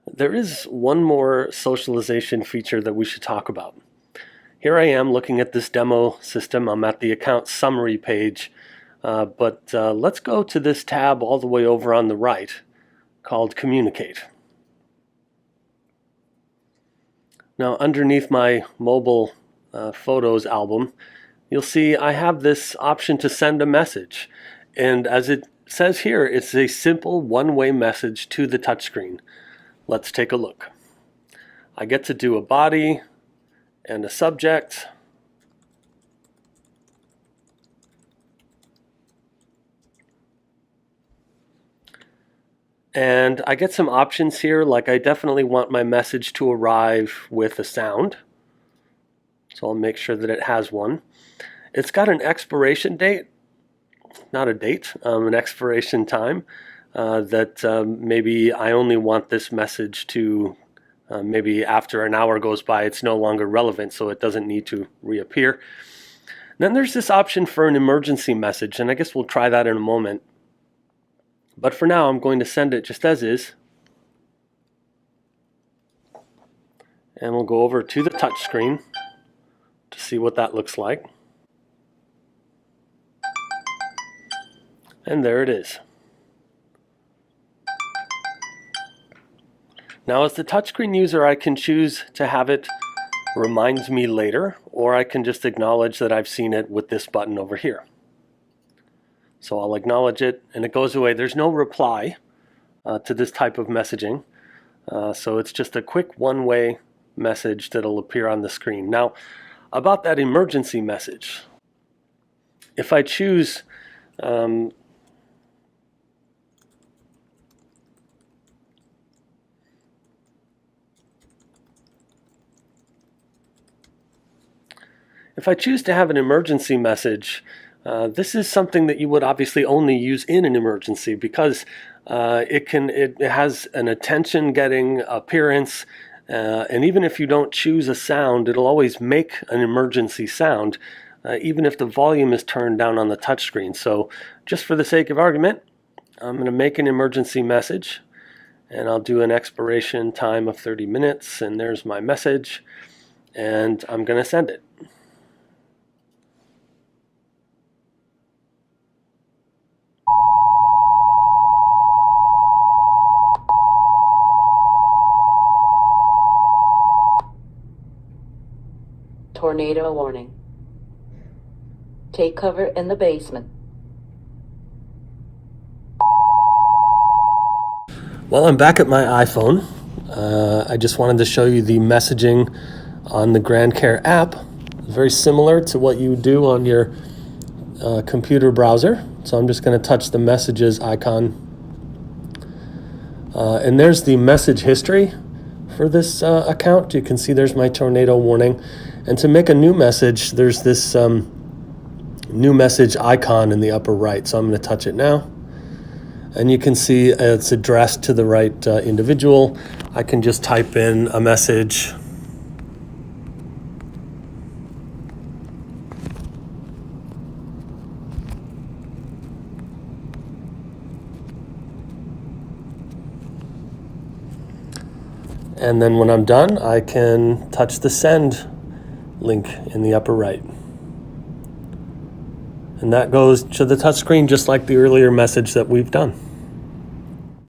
There is one more socialization feature that we should talk about. Here I am looking at this demo system. I'm at the account summary page, but let's go to this tab all the way over on the right called Communicate. Now underneath my mobile photos album, you'll see I have this option to send a message. And as it says here, it's a simple one-way message to the touchscreen. Let's take a look. I get to do a body and a subject. And I get some options here, like I definitely want my message to arrive with a sound. So I'll make sure that it has one. It's got an expiration date, not a date, an expiration time that maybe I only want this message to maybe after an hour goes by, it's no longer relevant, so it doesn't need to reappear. Then there's this option for an emergency message, and I guess we'll try that in a moment. But for now, I'm going to send it just as is. And we'll go over to the touch screen to see what that looks like. And there it is. Now as the touchscreen user, I can choose to have it remind me later, or I can just acknowledge that I've seen it with this button over here. So I'll acknowledge it and it goes away. There's no reply to this type of messaging. So it's just a quick one-way message that'll appear on the screen. Now, about that emergency message, if I choose to have an emergency message, this is something that you would obviously only use in an emergency because it has an attention-getting appearance, and even if you don't choose a sound, it'll always make an emergency sound, even if the volume is turned down on the touchscreen. So just for the sake of argument, I'm going to make an emergency message, and I'll do an expiration time of 30 minutes, and there's my message, and I'm going to send it. Tornado warning. Take cover in the basement. Well, I'm back at my iPhone. I just wanted to show you the messaging on the GrandCare app. Very similar to what you do on your computer browser. So I'm just going to touch the messages icon. And there's the message history for this account. You can see there's my tornado warning. And to make a new message, there's this new message icon in the upper right. So I'm going to touch it now. And you can see it's addressed to the right individual. I can just type in a message. And then when I'm done, I can touch the send link in the upper right. And that goes to the touchscreen just like the earlier message that we've done.